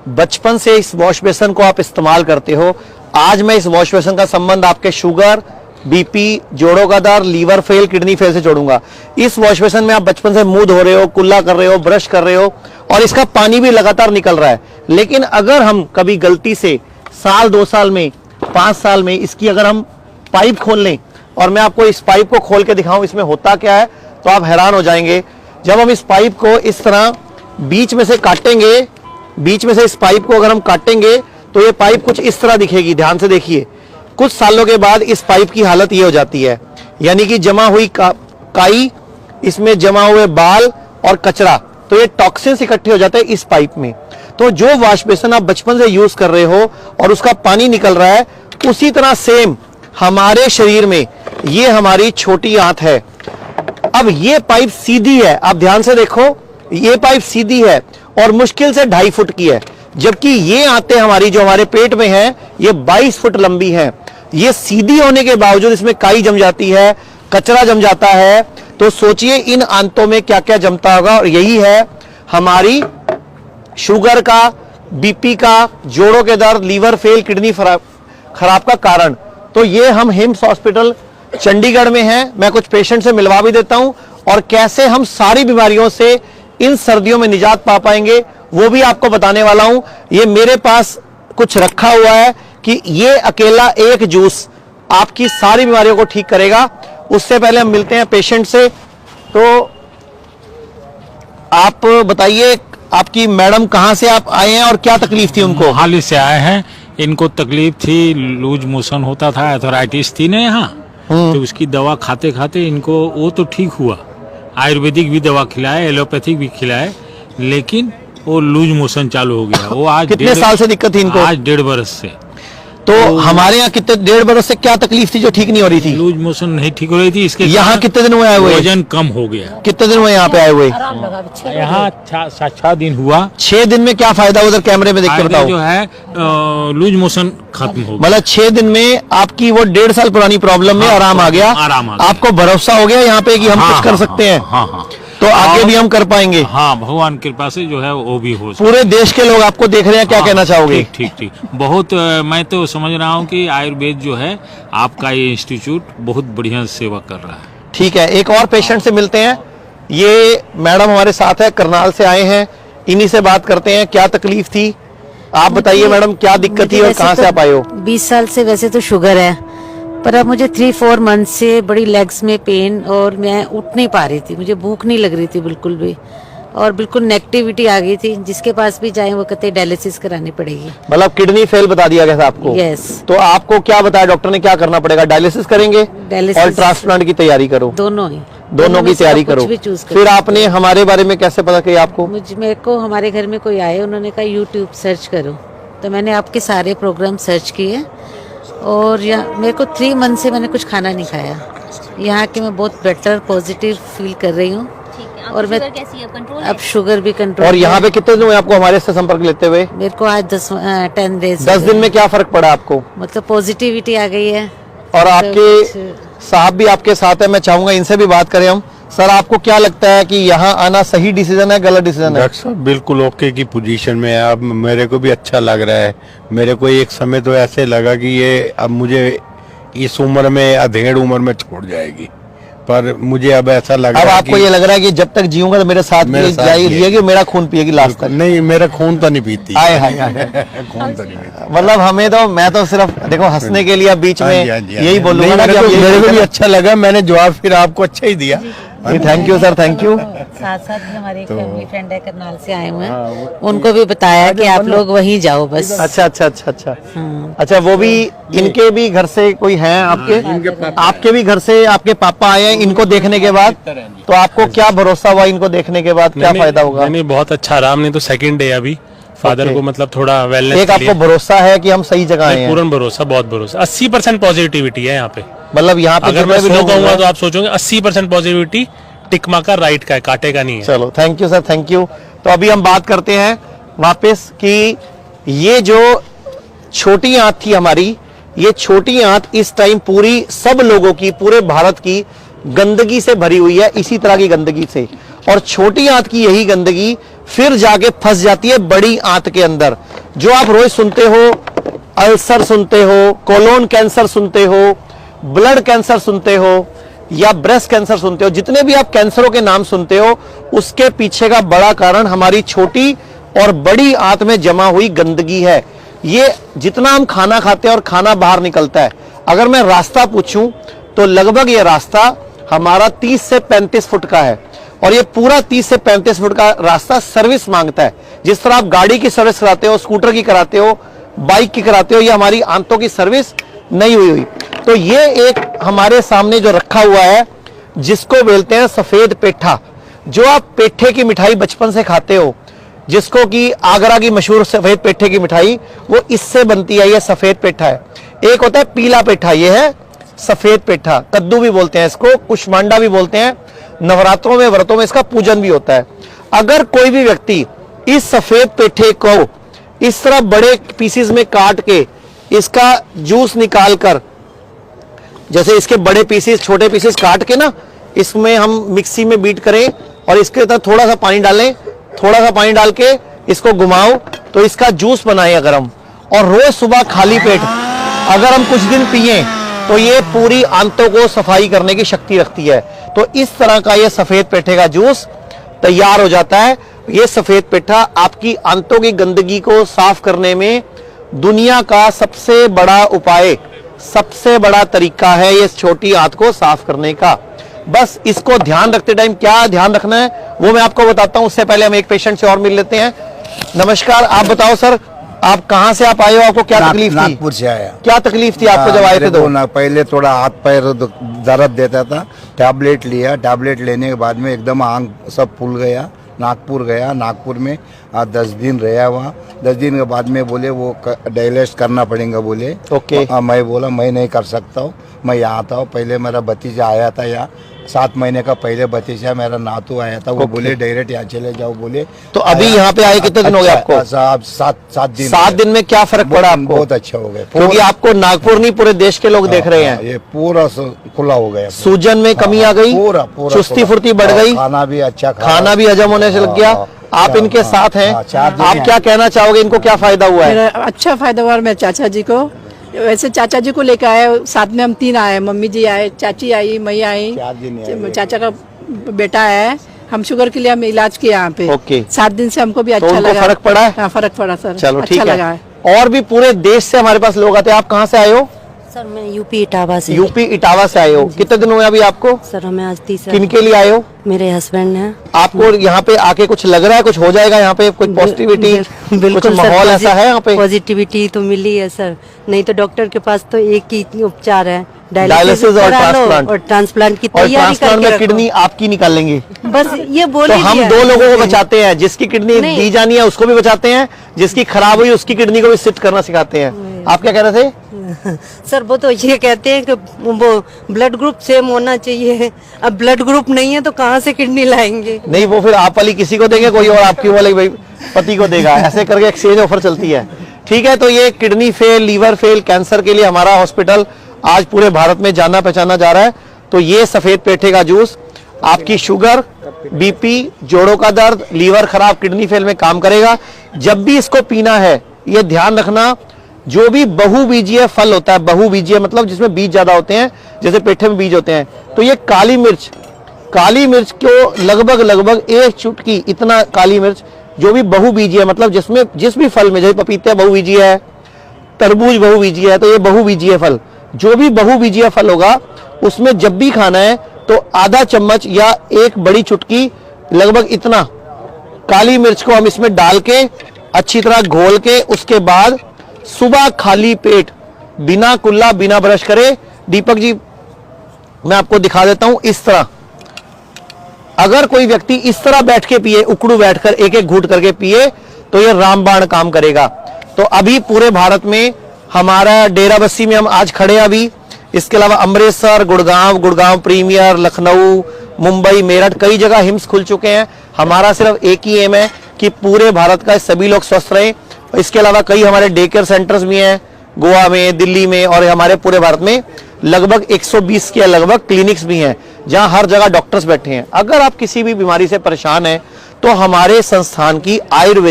बचपन से इस वॉश बेसन को आप इस्तेमाल करते हो। आज मैं इस वॉश बेसन का संबंध आपके शुगर, बीपी, जोड़ों का दर्द, लीवर फेल, किडनी फेल से जोड़ूंगा। इस वॉश बेसन में आप बचपन से मुंह धो रहे हो, कुल्ला कर रहे हो, ब्रश कर रहे हो और इसका पानी भी लगातार निकल रहा है। लेकिन अगर हम कभी गलती से साल, 2 साल में, 5 साल में इसकी अगर हम पाइप खोल लें और मैं आपको इस पाइप को खोल के दिखाऊं इसमें होता क्या है, तो आप हैरान हो जाएंगे। जब हम इस पाइप को इस तरह बीच में से काटेंगे, बीच में से इस पाइप को अगर हम काटेंगे तो ये पाइप कुछ इस तरह दिखेगी। ध्यान से देखिए, कुछ सालों के बाद इस पाइप की हालत ये हो जाती है, यानी कि जमा हुई काई, इसमें जमा हुए बाल और कचरा, तो ये टॉक्सिन्स इकट्ठे हो जाते हैं इस पाइप में। तो जो वॉश बेसन आप बचपन से यूज कर रहे हो और उसका पानी निकल रहा है, उसी तरह सेम हमारे शरीर में ये हमारी छोटी आंत है। अब ये पाइप सीधी है, आप ध्यान से देखो, ये पाइप सीधी है और मुश्किल से 2.5 फुट की है, जबकि ये आंतें हमारी जो हमारे पेट में है ये 22 फुट लंबी है। ये सीधी होने के बावजूद इसमें काई जम जाती है, कचरा जम जाता है। तो सोचिए इन आंतों में क्या क्या जमता होगा, और यही है हमारी शुगर का, बीपी का, जोड़ों के दर्द, लीवर फेल, किडनी खराब का कारण। तो ये हम हिम्स हॉस्पिटल चंडीगढ़ में हैं। मैं कुछ पेशेंट से मिलवा भी देता हूं और कैसे हम सारी बीमारियों से इन सर्दियों में निजात पा पाएंगे वो भी आपको बताने वाला हूं। ये मेरे पास कुछ रखा हुआ है कि ये अकेला एक जूस आपकी सारी बीमारियों को ठीक करेगा। उससे पहले हम मिलते हैं पेशेंट से। तो आप बताइए, आपकी मैडम कहां से आप आए हैं और क्या तकलीफ थी उनको? मोहाली से आए हैं। इनको तकलीफ थी, लूज मोशन होता था, एथराइटिस थी ना यहाँ, तो उसकी दवा खाते खाते इनको वो तो ठीक हुआ। आयुर्वेदिक भी दवा खिलाए, एलोपैथिक भी खिलाए, लेकिन वो लूज मोशन चालू हो गया। वो आज कितने साल से दिक्कत थी इनको? आज 1.5 बरस से। तो हमारे यहाँ कितने 1.5 बरस से क्या तकलीफ थी जो ठीक नहीं हो रही थी? लूज मोशन नहीं ठीक हो रही थी। इसके यहाँ कितने दिन हुए आए हुए? वजन कम हो गया। कितने दिन हुए यहाँ पे आए हुए? यहाँ 6 दिन हुआ। 6 दिन में क्या फायदा? उधर कैमरे में देख के बताओ। जो है लूज मोशन खत्म हो गया। मतलब 6 दिन में आपकी वो 1.5 साल पुरानी प्रॉब्लम में आराम आ गया। आराम आ गया। आपको भरोसा हो गया यहाँ पे कि हम कुछ कर सकते हैं। हाँ, तो आगे भी हम कर पाएंगे। हाँ, भगवान कृपा से जो है वो भी हो। पूरे देश के लोग आपको देख रहे हैं, क्या कहना चाहोगे? ठीक। बहुत मैं तो समझ रहा हूँ कि आयुर्वेद जो है आपका ये इंस्टीट्यूट बहुत बढ़िया सेवा कर रहा है। ठीक है, एक और पेशेंट से मिलते हैं। ये मैडम हमारे साथ है, करनाल से आए हैं, इन्हीं से बात करते हैं। क्या तकलीफ थी आप बताइए मैडम, क्या दिक्कत थी और कहाँ से आप आए हो? 20 साल से वैसे तो शुगर है, पर अब मुझे 3-4 मंथ से बड़ी लेग्स में पेन और मैं उठ नहीं पा रही थी, मुझे भूख नहीं लग रही थी बिल्कुल भी, और बिल्कुल नेगेटिविटी आ गई थी। जिसके पास भी जाएं वो कहते डायलिसिस करानी पड़ेगी। मतलब किडनी फेल बता दिया गया था आपको? यस। तो आपको क्या बताया डॉक्टर ने, क्या करना पड़ेगा? डायलिसिस करेंगे और ट्रांसप्लांट की तैयारी करो? दोनों की तैयारी करो। फिर आपने हमारे बारे में कैसे पता किया आपको? मेरे को हमारे घर में कोई आए, उन्होंने कहा यूट्यूब सर्च करो, तो मैंने आपके सारे प्रोग्राम सर्च किए और मेरे को 3 मंथ से मैंने कुछ खाना नहीं खाया। यहाँ के मैं बहुत बेटर पॉजिटिव फील कर रही हूँ और मैं अब शुगर भी कंट्रोल। और यहाँ पे कितने दिन हुए आपको हमारे से संपर्क लेते हुए? मेरे को आज 10 डेज। 10 दिन में क्या फर्क पड़ा आपको? मतलब पॉजिटिविटी आ गई है। और आपके साहब भी आपके साथ है, मैं चाहूंगा इनसे भी बात करें हम। सर, आपको क्या लगता है कि यहाँ आना सही डिसीजन है, गलत डिसीजन है? डॉक्टर साहब बिल्कुल ओके की पोजीशन में है। अब मेरे को भी अच्छा लग रहा है। मेरे को एक समय तो ऐसे लगा कि ये अब मुझे इस उम्र में, अधेड़ उम्र में छोड़ जाएगी, पर मुझे अब ऐसा लग रहा है। अब आपको ये लग रहा है कि जब तक जीऊंगा तो मेरे साथ जिएगी, मेरा खून पिएगी लास्ट तक? नहीं, मेरा खून तो नहीं पीती। हाय खून तो नहीं पीती। मतलब हमें तो, मैं तो सिर्फ देखो हंसने के लिए बीच में यही बोलूंगा ना कि मेरे को भी अच्छा लगा। मैंने जवाब फिर आपको अच्छा ही दिया। Thank you sir, thank you. साथ साथ भी हमारे फैमिली फ्रेंड है, करनाल से आए हुए हैं, उनको भी बताया कि आप लोग वहीं जाओ बस। अच्छा। अच्छा, वो भी इनके भी घर से कोई है आपके भी घर से आपके पापा आए हैं इनको देखने के बाद? तो आपको क्या भरोसा हुआ इनको देखने के बाद, क्या फायदा होगा? नहीं, बहुत अच्छा आराम। नहीं तो 2nd डे अभी फादर को मतलब थोड़ा वेलनेस। एक आपको भरोसा है कि हम सही जगह आए हैं? पूर्ण भरोसा, बहुत भरोसा। 80% पॉजिटिविटी है यहाँ पे। मतलब यहाँ पे अगर मैं 100 कहूंगा तो आप सोचोगे 80% पॉजिटिविटी टिकमा का, राइट का है, कांटे का नहीं है। चलो, thank you sir, thank you. तो अभी हम बात करते हैं वापस कि ये जो छोटी आंत थी हमारी, ये छोटी आंत इस टाइम पूरी सब लोगों की, पूरे भारत की गंदगी से भरी हुई है, इसी तरह की गंदगी से। और छोटी आंत की यही गंदगी फिर जाके फंस जाती है बड़ी आंत के अंदर। जो आप रोज सुनते हो, अल्सर सुनते हो, कोलोन कैंसर सुनते हो, ब्लड कैंसर सुनते हो या ब्रेस्ट कैंसर सुनते हो, जितने भी आप कैंसरों के नाम सुनते हो, उसके पीछे का बड़ा कारण हमारी छोटी और बड़ी आंत में जमा हुई गंदगी है। ये जितना हम खाना खाते हैं और खाना बाहर निकलता है, अगर मैं रास्ता पूछूं तो लगभग ये रास्ता हमारा 30 से 35 फुट का है और ये पूरा 30 से 35 फुट का रास्ता सर्विस मांगता है। जिस तरह आप गाड़ी की सर्विस कराते हो, स्कूटर की कराते हो, बाइक की कराते हो, ये हमारी आंतों की सर्विस नहीं हुई। तो ये एक हमारे सामने जो रखा हुआ है जिसको बोलते हैं सफेद पेठा। जो आप पेठे की मिठाई बचपन से खाते हो, जिसको कि आगरा की मशहूर सफेद पेठे की मिठाई, वो इससे बनती है। ये सफेद पेठा है। एक होता है पीला पेठा, ये है सफेद पेठा। कद्दू भी बोलते हैं इसको, कुष्मांडा भी बोलते हैं। नवरात्रों में, व्रतों में इसका पूजन भी होता है। अगर कोई भी व्यक्ति इस सफेद पेठे को इस तरह बड़े पीसेस में काट के इसका जूस निकाल कर, जैसे इसके बड़े पीसेस, छोटे पीसेस काट के ना, इसमें हम मिक्सी में बीट करें और इसके अंदर थोड़ा सा पानी डालें, थोड़ा सा पानी डाल के इसको घुमाओ तो इसका जूस बनाए अगर हम, और रोज सुबह खाली पेट अगर हम कुछ दिन पिए तो ये पूरी आंतों को सफाई करने की शक्ति रखती है। तो इस तरह का ये सफेद पेठे का जूस तैयार हो जाता है। ये सफेद पेठा आपकी आंतों की गंदगी को साफ करने में दुनिया का सबसे बड़ा उपाय, सबसे बड़ा तरीका है ये छोटी आंत को साफ करने का। बस इसको ध्यान रखते टाइम क्या ध्यान रखना है वो मैं आपको बताता हूं। उससे पहले हम एक पेशेंट से और मिल लेते हैं। नमस्कार, आप बताओ सर, आप कहां से आप आए हो? आपको क्या तकलीफ थी? नागपुर से आया। क्या तकलीफ थी आपको जब आए थे? तो पहले थोड़ा हाथ पैर दर्द देता था, टैबलेट लिया, टैबलेट लेने के बाद में एकदम आंख सब फूल गया। नागपुर गया, नागपुर में 10 दिन रहा वहाँ। 10 दिन के बाद में बोले वो डायलिसिस करना पड़ेगा बोले। ओके। मैं बोला मैं नहीं कर सकता हूँ, मैं यहाँ आता हूँ। पहले मेरा भतीजा आया था यहाँ, 7 महीने का पहले भतीजा मेरा नातू आया था, वो बोले डायरेक्ट यहाँ चले जाओ बोले। तो अभी यहाँ पे आए कितने दिन हो गए आपको? साहब 7 दिन। 7 दिन में क्या फर्क पड़ा आपको? बहुत अच्छा हो गया, क्योंकि आपको नागपुर नहीं पूरे देश के लोग देख रहे हैं। ये पूरा खुला हो गया, सूजन में कमी आ गई, पूरा पूरा चुस्ती फुर्ती बढ़ गई, खाना भी अच्छा, खाना भी हजम होने से लग गया। आप इनके साथ हैं, आप क्या कहना चाहोगे? इनको क्या फायदा हुआ है? मेरा अच्छा फायदा हुआ। मैं चाचा जी को, वैसे चाचा जी को लेकर आए, साथ में हम 3 आए, मम्मी जी आए, चाची आई, मैं आई, चाचा का बेटा है। हम शुगर के लिए हम इलाज किया यहाँ पे। ओके। 7 दिन से हमको भी तो अच्छा उनको लगा। फर्क पड़ा है? हाँ, फर्क पड़ा सर। चलो ठीक अच्छा है। लगा। और भी पूरे देश से हमारे पास लोग आते हैं। आप कहाँ से आए हो? सर मैं यूपी इटावा से। यूपी इटावा से आए हो। कितने दिन हुए अभी आपको? सर हमें आज 30। किन के लिए आए हो? मेरे हस्बैंड हैं। आपको यहाँ पे आके कुछ लग रहा है, कुछ हो जाएगा यहाँ पे? कुछ पॉजिटिविटी, कुछ माहौल ऐसा है यहाँ पे? पॉजिटिविटी तो मिली है सर, नहीं तो डॉक्टर के पास तो एक ही उपचार है, डायलिसिस और ट्रांसप्लांट। और ट्रांसप्लांट की और तैयारी ट्रांसप्लांट करके में रखो। किडनी आपकी निकालेंगे। बस ये तो बोले हम 2 लोगों को बचाते हैं, जिसकी किडनी नहीं। दी जानी है उसको भी बचाते हैं, जिसकी खराब हुई उसकी किडनी को भी शिफ्ट करना सिखाते हैं। आप क्या कह रहे थे? सर वो तो ये कहते हैं कि वो ब्लड ग्रुप सेम होना चाहिए। अब ब्लड ग्रुप नहीं है तो कहाँ से किडनी लाएंगे? नहीं, वो फिर आप वाली किसी को देंगे, कोई और आपकी वाली भाई पति को देगा। ऐसे करके एक्सचेंज ऑफर चलती है। ठीक है, तो ये kidney fail, liver fail, cancer के लिए हमारा हॉस्पिटल आज पूरे भारत में जाना पहचाना जा रहा है। तो ये सफेद पेठे का जूस आपकी शुगर, बीपी, जोड़ों का दर्द, लीवर खराब, किडनी फेल में काम करेगा। जब भी इसको पीना है, ये ध्यान रखना, जो भी बहुबीजीय फल होता है, बहुबीजीय मतलब जिसमें बीज ज्यादा होते हैं, जैसे पेठे में बीज होते हैं, तो ये काली मिर्च को लगभग 1 चुटकी इतना काली मिर्च, जो भी बहुबीजीय मतलब जिसमें जिस भी फल में, जैसे पपीते बहुबीजीय है, तरबूज बहुबीजीय है, तो ये बहुबीजीय फल, जो भी बहुबीजीय फल होगा उसमें जब भी खाना है तो आधा चम्मच या 1 बड़ी चुटकी लगभग इतना काली मिर्च को हम इसमें डाल के अच्छी तरह घोल के, उसके बाद सुबह खाली पेट बिना कुल्ला, बिना ब्रश करे, दीपक जी मैं आपको दिखा देता हूं, इस तरह अगर कोई व्यक्ति इस तरह बैठ के पिए, उकड़ू बैठकर एक घूंट करके पिए, तो ये रामबाण काम करेगा। तो अभी पूरे भारत में हमारा डेराबस्सी में हम आज खड़े हैं अभी, इसके अलावा अमृतसर, गुड़गांव प्रीमियर, लखनऊ, मुंबई, मेरठ, कई जगह हिम्स खुल चुके हैं। हमारा सिर्फ एक ही एम है कि पूरे भारत का सभी लोग स्वस्थ रहें। इसके अलावा कई हमारे डे केयर सेंटर्स भी हैं गोवा में, दिल्ली में, और हमारे पूरे भारत में लगभग 120 के लगभग क्लिनिक्स भी हैं, जहां हर जगह डॉक्टर्स बैठे हैं। अगर आप किसी भी बीमारी से परेशान हैं तो हमारे संस्थान की आयुर्वेद